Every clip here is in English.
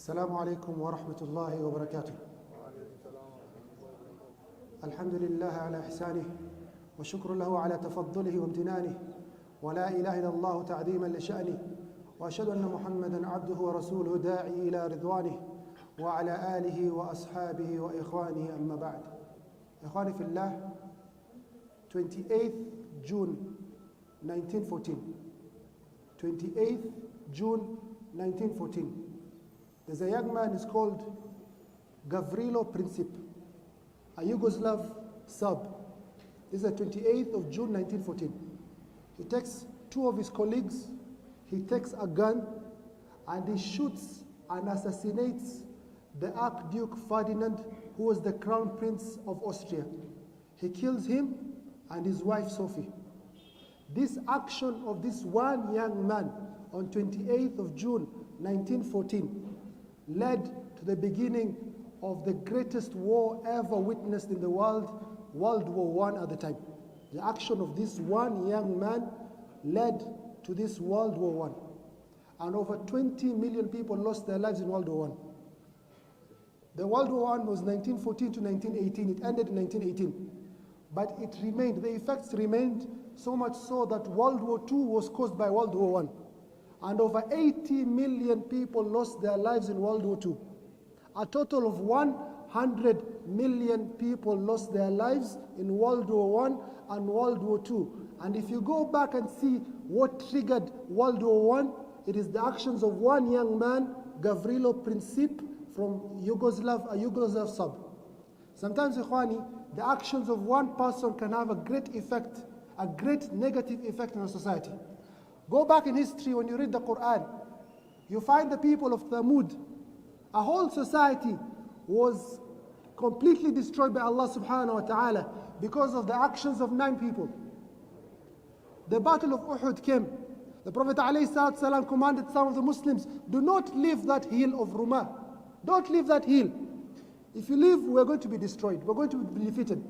السلام عليكم ورحمة الله وبركاته. الحمد لله على إحسانه وشكر له على تفضله وامتنانه، ولا إله إلا الله تعظيما لشأنه، وأشهد أن محمدا عبده ورسوله داعي إلى رضوانه وعلى آله وأصحابه وإخوانه، أما بعد. إخواني في الله, 28th June 1914. 28th June 1914. There's a young man, is called Gavrilo Princip, a Yugoslav Serb. This is the 28th of June 1914. He takes two of his colleagues, he takes a gun, and he shoots and assassinates the Archduke Ferdinand, who was the Crown Prince of Austria. He kills him and his wife Sophie. This action of this one young man on 28th of June 1914 led to the beginning of the greatest war ever witnessed in the world, World War I at the time. The action of this one young man led to this World War I. And over 20 million people lost their lives in World War I. The World War I was 1914 to 1918. It ended in 1918. But it remained, the effects remained, so much so that World War II was caused by World War I. And over 80 million people lost their lives in World War II. A total of 100 million people lost their lives in World War I and World War II. And if you go back and see what triggered World War I, it is the actions of one young man, Gavrilo Princip, from a Yugoslav Serb. Sometimes, Ikhwani, the actions of one person can have a great effect, a great negative effect on a society. Go back in history, when you read the Quran, you find the people of Thamud. A whole society was completely destroyed by Allah subhanahu wa ta'ala because of the actions of 9 people. The battle of Uhud came. The Prophet ﷺ commanded some of the Muslims, do not leave that hill of Rumah. Don't leave that hill. If you leave, we're going to be destroyed. We're going to be defeated.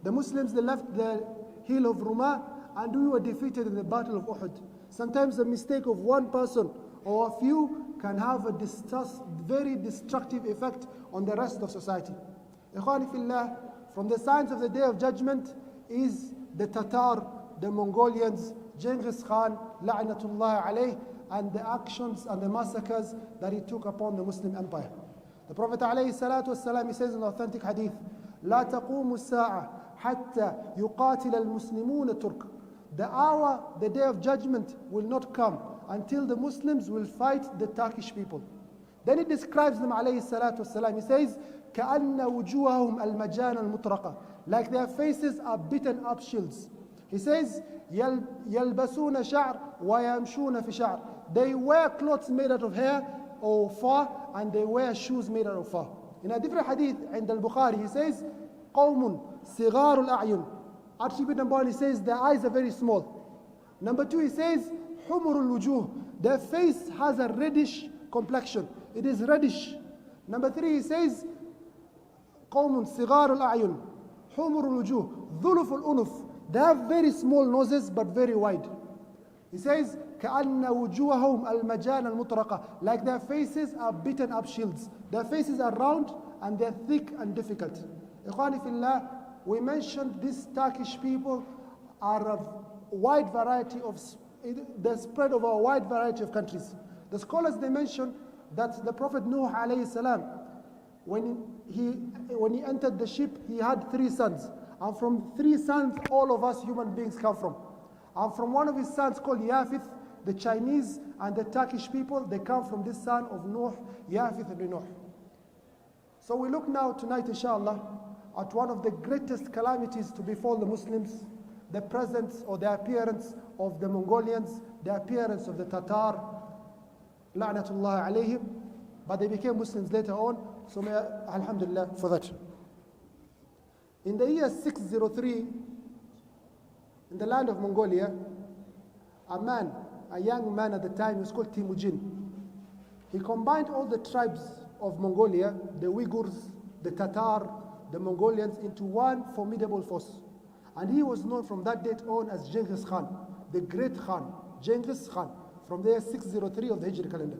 The Muslims, they left the hill of Rumah, and we were defeated in the battle of Uhud. Sometimes the mistake of one person or a few can have a very destructive effect on the rest of society. Ikhwani fillah, from the signs of the Day of Judgment is the Tatar, the Mongolians, Genghis Khan, la'natullah alayh, and the actions and the massacres that he took upon the Muslim Empire. The Prophet ﷺ, he says in authentic hadith, لا تقوم الساعة حتى يقاتل المسلمون الترك. The hour, the Day of Judgment will not come until the Muslims will fight the Turkish people. Then he describes them ﷺ. He says, كأن وجوههم المجان المطرقة, like their faces are beaten up shields. He says, يلبسون شعر ويمشون في شعر. They wear clothes made out of hair or fur, and they wear shoes made out of fur. In a different hadith in al-Bukhari, he says, قوم صغار الأعين. Attribute number 1, he says their eyes are very small. Number 2, he says حمر الوجوه. Their face has a reddish complexion. It is reddish. Number 3, he says قوم صغار الأعين حمر الوجوه ظلف الأنف. They have very small noses but very wide. He says كأن وجوههم المجان المطرقة, like their faces are beaten up shields. Their faces are round and they're thick and difficult. Ikhwani fillah, we mentioned these Turkish people are a wide variety of, they spread over a wide variety of countries. The scholars, they mention that the Prophet Nuh alayhi salam, when he entered the ship, he had 3 sons. And from 3 sons, all of us human beings come from. And from one of his sons called Yafith, the Chinese and the Turkish people, they come from this son of Nuh, Yafith ibn Nuh. So we look now tonight, inshallah, at one of the greatest calamities to befall the Muslims, the presence or the appearance of the Mongolians, the appearance of the Tatar, la'natullah alayhim, but they became Muslims later on, so may alhamdulillah for that. In the year 603, in the land of Mongolia, a young man at the time, was called Temujin. He combined all the tribes of Mongolia, the Uyghurs, the Tatar, the Mongolians, into one formidable force. And he was known from that date on as Genghis Khan, the great Khan, Genghis Khan, from the year 603 of the Hijri calendar.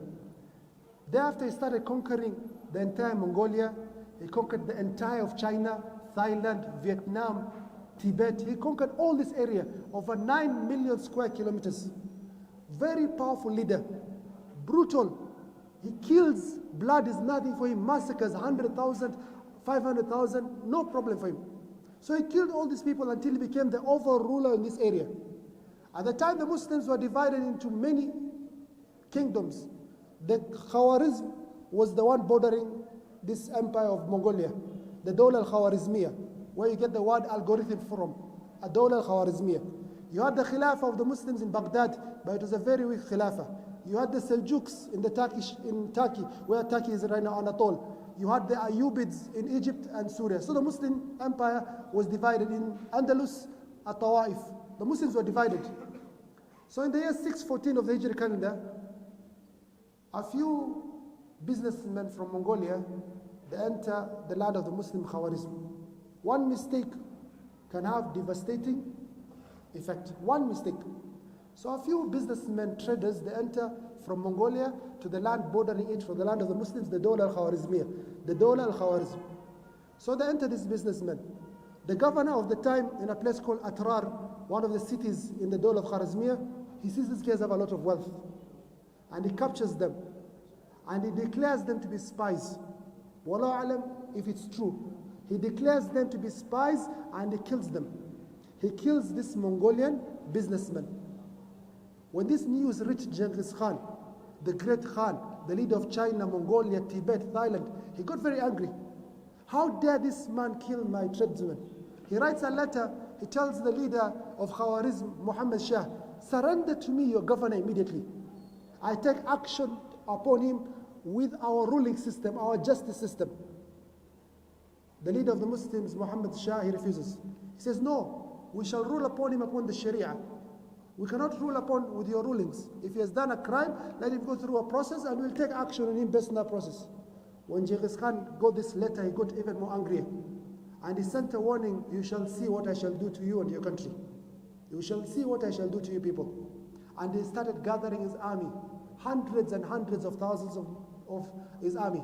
Thereafter, he started conquering the entire Mongolia. He conquered the entire of China, Thailand, Vietnam, Tibet. He conquered all this area, over 9 million square kilometers. Very powerful leader, brutal. He kills, blood is nothing for him, massacres 100,000, 500,000, no problem for him. So he killed all these people until he became the overall ruler in this area. At the time, the Muslims were divided into many kingdoms. The Khawarizm was the one bordering this empire of Mongolia, the Dawla al-Khawarizmiya, where you get the word algorithm from, a Dawla al-Khawarizmiya. You had the Khilafah of the Muslims in Baghdad, but it was a very weak Khilafah. You had the Seljuks in Turkey, where Turkey is right now, Anatole. You had the Ayyubids in Egypt and Syria. So the Muslim empire was divided in Andalus, Tawaif. The Muslims were divided. So in the year 614 of the Hijri calendar, a few businessmen from Mongolia, they enter the land of the Muslim Khawarizm. One mistake can have devastating effect. One mistake. So a few businessmen, traders, they enter from Mongolia to the land bordering it, from the land of the Muslims, the Dawla al-Khawarizmiya, the Dawla al-Khawarizm. So they enter these businessmen. The governor of the time, in a place called Atrar, one of the cities in the Dawla al-Khawarizmiya, he sees these guys have a lot of wealth. And he captures them. And he declares them to be spies. Wallahu alam, if it's true. He declares them to be spies and he kills them. He kills this Mongolian businessman. When this news reached Genghis Khan, the great Khan, the leader of China, Mongolia, Tibet, Thailand, he got very angry. How dare this man kill my tradesmen? He writes a letter, he tells the leader of Khawarizm, Muhammad Shah, surrender to me your governor immediately. I take action upon him with our ruling system, our justice system. The leader of the Muslims, Muhammad Shah, he refuses. He says, no, we shall rule upon him upon the Sharia. We cannot rule upon with your rulings. If he has done a crime, let him go through a process and we'll take action on him based on that process. When Genghis Khan got this letter, he got even more angry. And he sent a warning, you shall see what I shall do to you and your country. You shall see what I shall do to you people. And he started gathering his army, hundreds and hundreds of thousands of his army.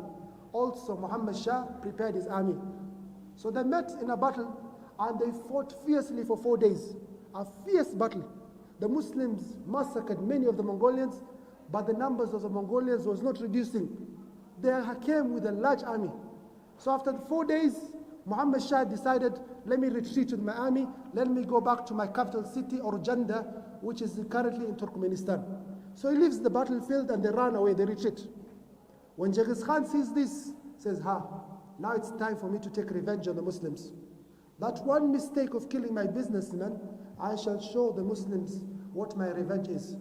Also, Muhammad Shah prepared his army. So they met in a battle and they fought fiercely for 4 days. A fierce battle. The Muslims massacred many of the Mongolians, but the numbers of the Mongolians was not reducing. They came with a large army. So after 4 days, Muhammad Shah decided, let me retreat with my army, let me go back to my capital city, Orjanda, which is currently in Turkmenistan. So he leaves the battlefield and they run away, they retreat. When Genghis Khan sees this, says, now it's time for me to take revenge on the Muslims. That one mistake of killing my businessman, I shall show the Muslims what my revenge is.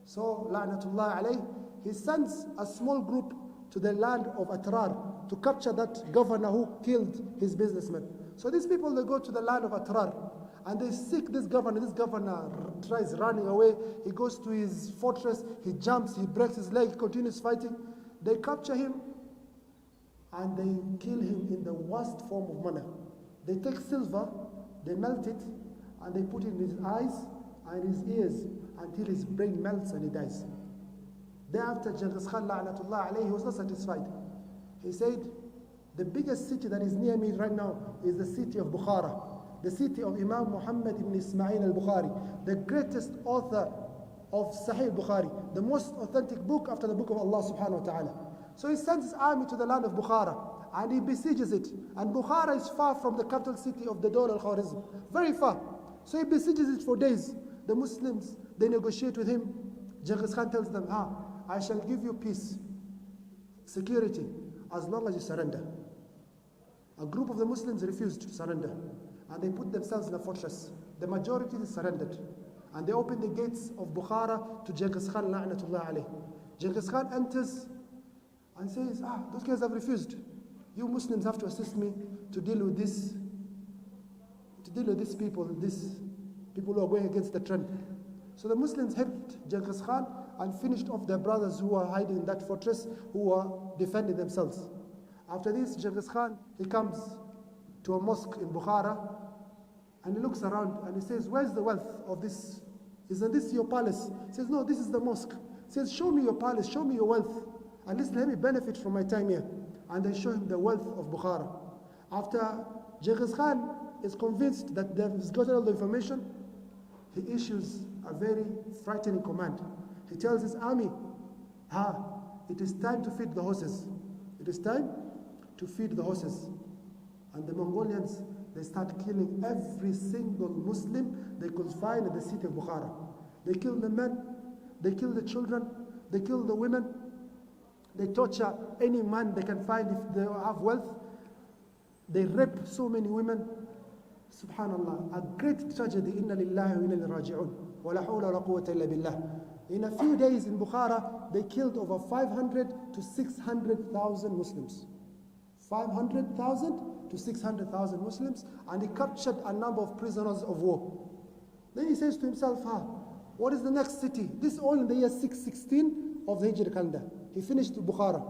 So, la'natullah alayh, he sends a small group to the land of Atrar to capture that governor who killed his businessman. So these people, they go to the land of Atrar and they seek this governor. This governor tries running away. He goes to his fortress, he jumps, he breaks his leg, continues fighting. They capture him and they kill him in the worst form of manner. They take silver, they melt it, and they put it in his eyes and his ears until his brain melts and he dies. Thereafter, Genghis Khan, la'natullah alayhi, he was not satisfied. He said, the biggest city that is near me right now is the city of Bukhara, the city of Imam Muhammad ibn Ismail al-Bukhari, the greatest author of Sahih Bukhari, the most authentic book after the book of Allah subhanahu wa ta'ala. So he sends his army to the land of Bukhara and he besieges it. And Bukhara is far from the capital city of the Dawla al-Khawarizm, very far. So he besieges it for days. The Muslims, they negotiate with him. Genghis Khan tells them, I shall give you peace, security, as long as you surrender. A group of the Muslims refused to surrender. And they put themselves in a fortress. The majority surrendered. And they opened the gates of Bukhara to Genghis Khan, la'natullah alayh. Genghis Khan enters and says, those guys have refused. You Muslims have to assist me to deal with this, these people who are going against the trend. So the Muslims helped Genghis Khan and finished off their brothers who were hiding in that fortress, who were defending themselves. After this, Genghis Khan, he comes to a mosque in Bukhara and he looks around and he says, where's the wealth of this? Isn't this your palace? He says, no, this is the mosque. He says, show me your palace, show me your wealth. at least let me benefit from my time here. And they show him the wealth of Bukhara. After Genghis Khan is convinced that they've gotten all the information, he issues a very frightening command. He tells his army, it is time to feed the horses. It is time to feed the horses. And the Mongolians, they start killing every single Muslim they could find in the city of Bukhara. They kill the men, they kill the children, they kill the women, they torture any man they can find if they have wealth. They rape so many women. Subhanallah, a great tragedy. Inna lillahi wa inna ilayhi raji'un. Wa la hawla wa la quwwata illa billah. In a few days in Bukhara, they killed over 500 to 600,000 Muslims. 500,000 to 600,000 Muslims, and he captured a number of prisoners of war. Then he says to himself, what is the next city? This is all in the year 616 of the Hijri calendar. He finished Bukhara.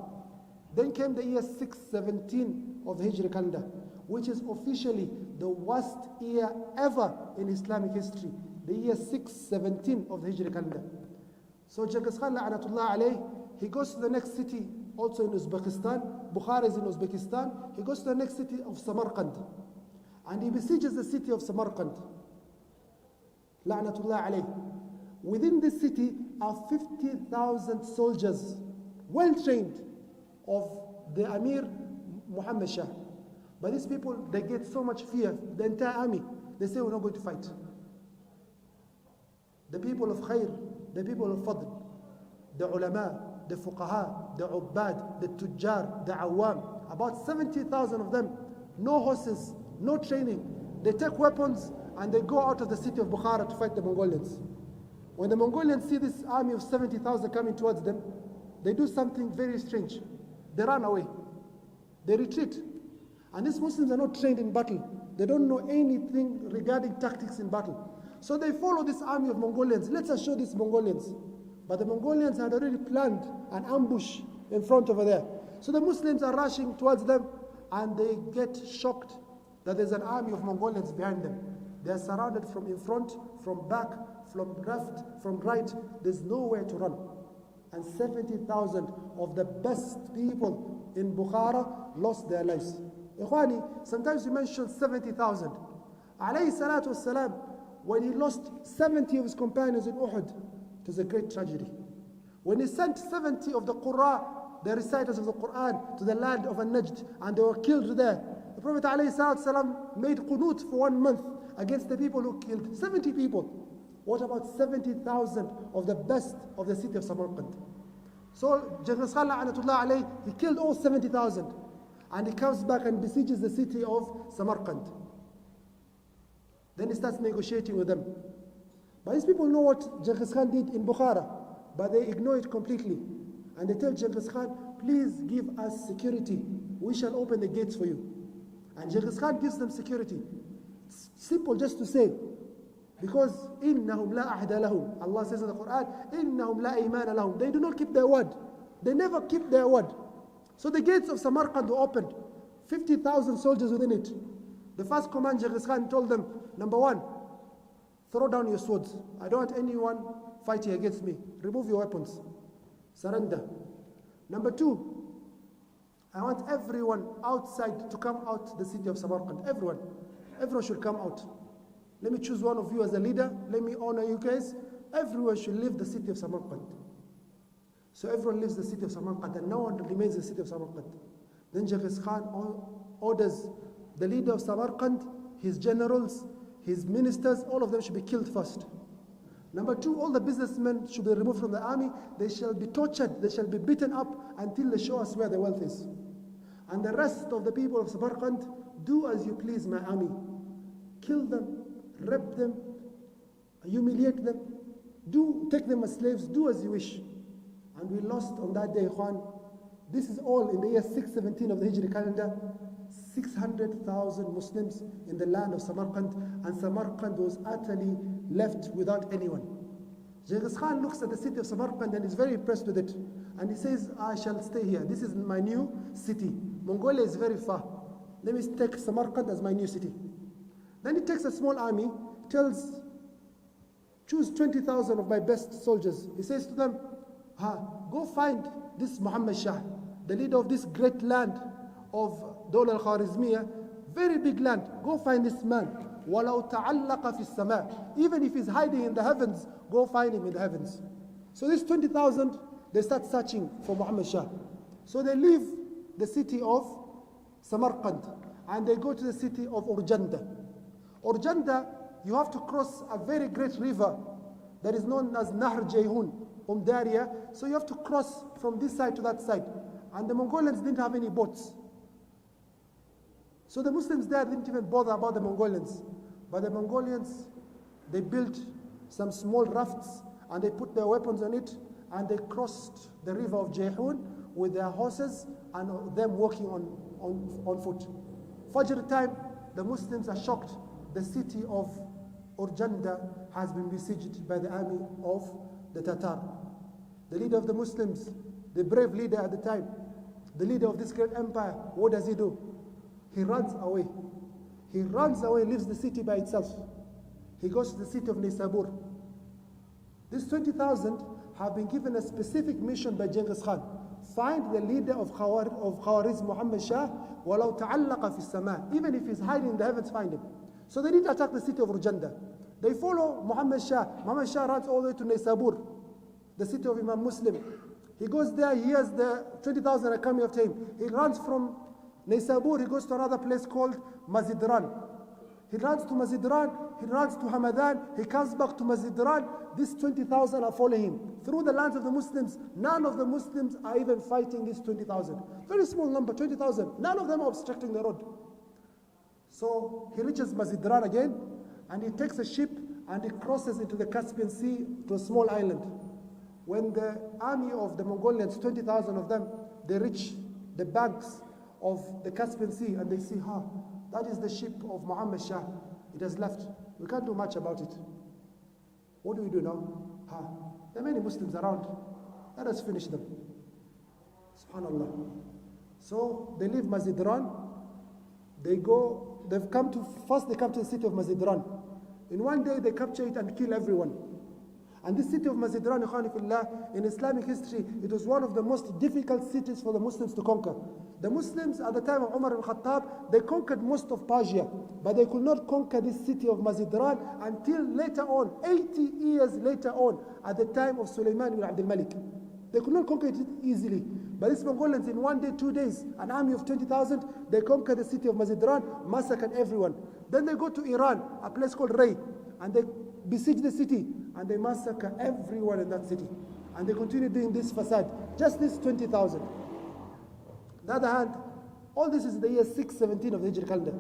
Then came the year 617 of the Hijri calendar, which is officially the worst year ever in Islamic history. The year 617 of the Hijri calendar. So Genghis Khan, la'anatullah alayh, he goes to the next city, also in Uzbekistan. Bukhara is in Uzbekistan. He goes to the next city of Samarkand. And he besieges the city of Samarkand. La'natullah alayh. Within this city are 50,000 soldiers, well trained, of the Amir Muhammad Shah. But these people, they get so much fear, the entire army. They say, we're not going to fight. The people of Khair, the people of Fadl, the ulama, the fuqaha, the ubbad, the tujjar, the awam, about 70,000 of them, no horses, no training. They take weapons and they go out of the city of Bukhara to fight the Mongolians. When the Mongolians see this army of 70,000 coming towards them, they do something very strange. They run away. They retreat. And these Muslims are not trained in battle. They don't know anything regarding tactics in battle. So they follow this army of Mongolians. Let us show these Mongolians. But the Mongolians had already planned an ambush in front over there. So the Muslims are rushing towards them, and they get shocked that there's an army of Mongolians behind them. They are surrounded from in front, from back, from left, from right. There's nowhere to run. And 70,000 of the best people in Bukhara lost their lives. Ikhwani, sometimes you mention 70,000. Alayhi salatu wassalam, when he lost 70 of his companions in Uhud, it was a great tragedy. When he sent 70 of the Qurra, the reciters of the Quran, to the land of Najd, and they were killed there, the Prophet ﷺ made qunut for 1 month against the people who killed 70 people. What about 70,000 of the best of the city of Samarkand? So Genghis Khan, la'anatullah alayh, he killed all 70,000, and he comes back and besieges the city of Samarkand. Then he starts negotiating with them. But these people know what Genghis Khan did in Bukhara, but they ignore it completely. And they tell Genghis Khan, please give us security. We shall open the gates for you. And Genghis Khan gives them security. It's simple just to say, because إِنَّهُمْ لَا أَحْدَ لَهُمْ. Allah says in the Quran, إِنَّهُمْ لَا إِيمَانَ لَهُمْ. They do not keep their word. They never keep their word. So the gates of Samarkand were opened. 50,000 soldiers within it. The first command Genghis Khan told them, number one, throw down your swords. I don't want anyone fighting against me. Remove your weapons. Surrender. Number two, I want everyone outside to come out the city of Samarkand. Everyone. Everyone should come out. Let me choose one of you as a leader. Let me honor you guys. Everyone should leave the city of Samarkand. So everyone leaves the city of Samarkand, and no one remains in the city of Samarkand. Then Genghis Khan orders the leader of Samarkand, his generals, his ministers, all of them should be killed first. Number two, all the businessmen should be removed from the army. They shall be tortured. They shall be beaten up until they show us where the wealth is. And the rest of the people of Samarkand, do as you please, my army. Kill them, rape them, humiliate them, take them as slaves, do as you wish. And we lost on that day, Ikhwan. This is all in the year 617 of the Hijri calendar. 600,000 Muslims in the land of Samarkand, and Samarkand was utterly left without anyone. Genghis Khan looks at the city of Samarkand and is very impressed with it. And he says, I shall stay here. This is my new city. Mongolia is very far. Let me take Samarkand as my new city. Then he takes a small army, choose 20,000 of my best soldiers. He says to them, go find this Muhammad Shah, the leader of this great land of Dawla al-Khwarizmiyya, very big land. Go find this man. وَلَوْ تَعَلَّقَ فِي السَّمَاءِ. Even if he's hiding in the heavens, go find him in the heavens. So this 20,000, they start searching for Muhammad Shah. So they leave the city of Samarkand and they go to the city of Urjanda. Urjanda, you have to cross a very great river that is known as Nahr Jayhun, Darya. So you have to cross from this side to that side. And the Mongolians didn't have any boats. So the Muslims there didn't even bother about the Mongolians. But the Mongolians, they built some small rafts and they put their weapons on it and they crossed the river of Jayhun with their horses and them walking on foot. Fajr time, the Muslims are shocked. The city of Urjanda has been besieged by the army of the Tatar. The leader of the Muslims, the brave leader at the time, the leader of this great empire, what does he do? He runs away. He runs away, leaves the city by itself. He goes to the city of Nisabur. These 20,000 have been given a specific mission by Genghis Khan. Find the leader of Khawarizm, Muhammad Shah, وَلَوْ تَعَلَّقَ فِي السَّمَاءِ. Even if he's hiding in the heavens, find him. So they didn't attack the city of Urjanda. They follow Muhammad Shah. Muhammad Shah runs all the way to Nisabur, the city of Imam Muslim. He goes there, he hears the 20,000 are coming after him. He runs from Nisabur, he goes to another place called Mazidran. He runs to Mazidran, he runs to Hamadan, he comes back to Mazidran. These 20,000 are following him. Through the lands of the Muslims, none of the Muslims are even fighting these 20,000. Very small number, 20,000. None of them are obstructing the road. So he reaches Mazidran again, and he takes a ship and he crosses into the Caspian Sea to a small island. When the army of the Mongolians, 20,000 of them, they reach the banks of the Caspian Sea and they see, that is the ship of Muhammad Shah. It has left. We can't do much about it. What do we do now? There are many Muslims around. Let us finish them. Subhanallah. So they leave Mazidran. They come to the city of Mazidran. In one day they capture it and kill everyone. And this city of Mazidran, in Islamic history, it was one of the most difficult cities for the Muslims to conquer. The Muslims at the time of Umar al-Khattab, they conquered most of Persia, but they could not conquer this city of Mazidran until later on, 80 years later on, at the time of Sulaiman ibn Abdul Malik. They could not conquer it easily. But these Mongolians, in one day, 2 days, an army of 20,000, they conquer the city of Mazidran, massacred everyone. Then they go to Iran, a place called Ray, and they besiege the city, and they massacre everyone in that city. And they continue doing this facade, just this 20,000. On the other hand, all this is in the year 617 of the Hijri calendar.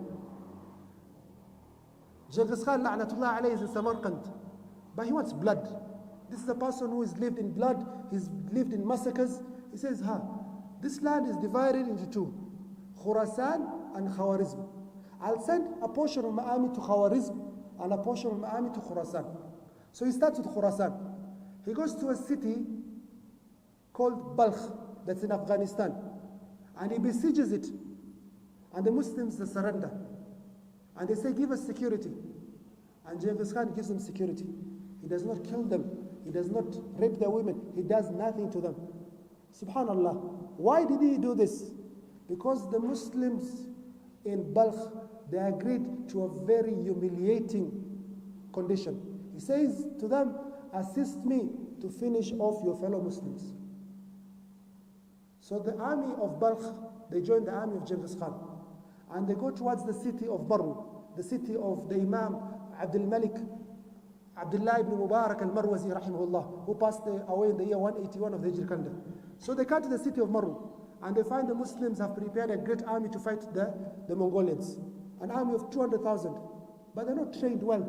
Genghis Khan, la'natullah alayhi, is in Samarkand, but he wants blood. This is a person who has lived in blood, he's lived in massacres. He says, this land is divided into two, Khurasan and Khawarizm. I'll send a portion of my army to Khawarizm and a portion of my army to Khurasan. So he starts with Khurasan. He goes to a city called Balkh, that's in Afghanistan. And he besieges it. And the Muslims, they surrender. And they say, give us security. And Genghis Khan gives them security. He does not kill them. He does not rape their women. He does nothing to them. Subhanallah. Why did he do this? Because the Muslims in Balkh, they agreed to a very humiliating condition. He says to them, assist me to finish off your fellow Muslims. So the army of Balkh, they join the army of Genghis Khan. And they go towards the city of Marw, the city of the Imam Abdul Malik, Abdullah ibn Mubarak al-Marwazi rahimahullah, who passed away in the year 181 of the Hijri calendar. So they come to the city of Marw, and they find the Muslims have prepared a great army to fight the Mongolians. An army of 200,000, but they're not trained well.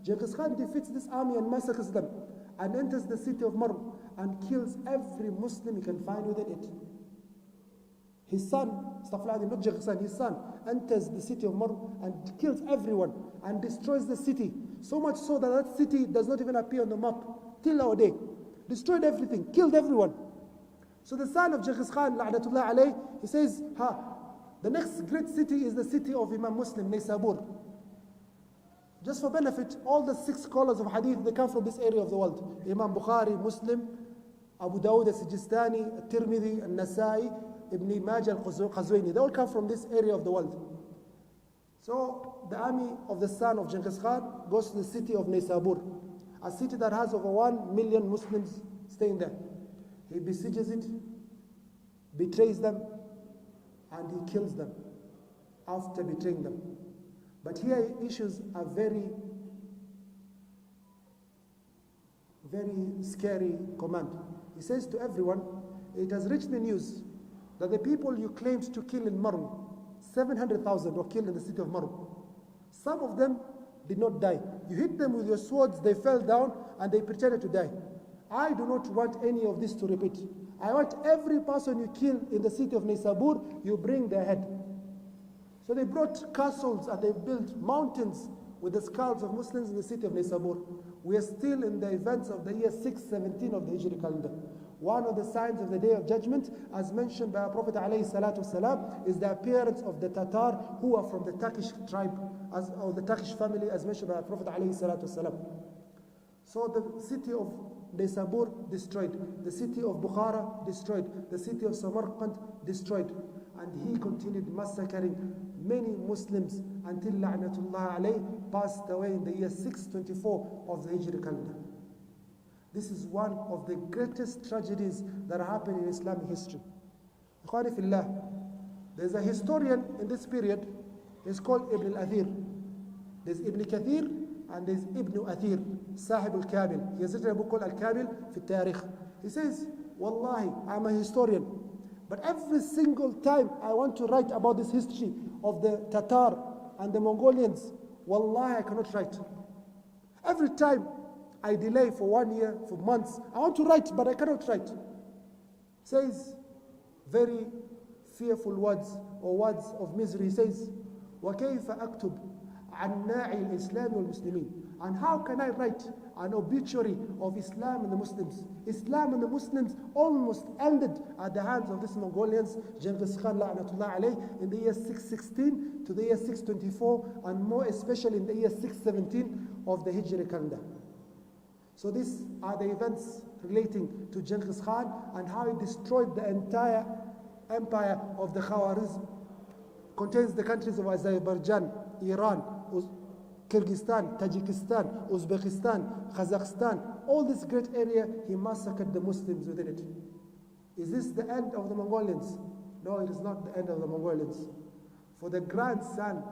Genghis Khan defeats this army and massacres them, and enters the city of Marw, and kills every Muslim he can find within it. His son, not Genghis Khan, his son enters the city of Marw and kills everyone and destroys the city. So much so that that city does not even appear on the map till our day. Destroyed everything, killed everyone. So the son of Genghis Khan, la'natullah alayh, he says, the next great city is the city of Imam Muslim, Nisabur. Just for benefit, all the 6 scholars of hadith, they come from this area of the world. Imam Bukhari, Muslim, Abu Dawud al-Sijistani, al-Tirmidhi, al-Nasai, Ibn Majah al-Qazwini. They all come from this area of the world. So the army of the son of Genghis Khan goes to the city of Nisabur, a city that has over 1 million Muslims staying there. He besieges it, betrays them, and he kills them after betraying them. But here he issues a very scary command. He says to everyone, it has reached the news that the people you claimed to kill in Marw, 700,000 were killed in the city of Marw. Some of them did not die. You hit them with your swords, they fell down, and they pretended to die. I do not want any of this to repeat. I want every person you kill in the city of Nisabur, you bring their head. So they brought castles and they built mountains with the skulls of Muslims in the city of Nisabur. We are still in the events of the year 617 of the Hijri calendar. One of the signs of the Day of Judgment, as mentioned by our Prophet ﷺ, is the appearance of the Tatar who are from the Turkish tribe, or the Turkish family, as mentioned by our Prophet ﷺ. So the city of Nisabur destroyed, the city of Bukhara destroyed, the city of Samarkand destroyed. And he continued massacring many Muslims until La'natullah alayh passed away in the year 624 of the Hijri calendar. This is one of the greatest tragedies that happened in Islamic history. Ikhwani fillah, there's a historian in this period, he's called Ibn al-Athir. There's Ibn Kathir and there's Ibn Athir, Sahib al-Kabil. He has written a book called Al-Kabil fi Tarikh. He says, Wallahi, I'm a historian, but every single time I want to write about this history of the Tatar and the Mongolians, Wallahi, I cannot write. Every time I delay for 1 year, for months, I want to write, but I cannot write. Says very fearful words, or words of misery. He says, وَكَيْفَ أَكْتُبْ عَنْ نَاعِ الْإِسْلَامِ وَالْمُسْلِمِينَ. And how can I write an obituary of Islam and the Muslims? Islam and the Muslims almost ended at the hands of these Mongolians, Genghis Khan la'natullah alayh, in the year 616 to the year 624, and more especially in the year 617 of the Hijri calendar. So these are the events relating to Genghis Khan and how he destroyed the entire empire of the Khawarizm. Contains the countries of Azerbaijan, Iran, Kyrgyzstan, Tajikistan, Uzbekistan, Kazakhstan. All this great area, he massacred the Muslims within it. Is this the end of the Mongolians? No, it is not the end of the Mongolians. For the grandson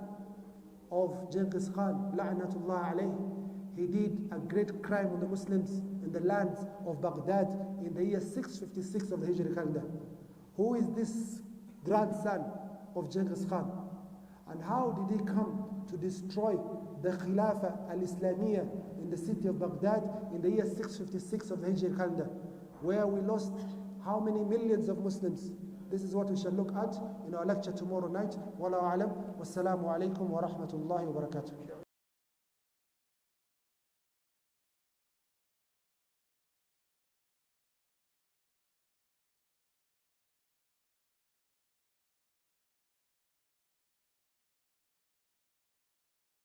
of Genghis Khan, la'natullah alayh, he did a great crime on the Muslims in the lands of Baghdad in the year 656 of the Hijri calendar. Who is this grandson of Genghis Khan? And how did he come to destroy the Khilafah al-Islamiyya in the city of Baghdad in the year 656 of the Hijri calendar, where we lost how many millions of Muslims? This is what we shall look at in our lecture tomorrow night. Wallahu a'lam. Wassalamu alaikum wa rahmatullahi wa barakatuh.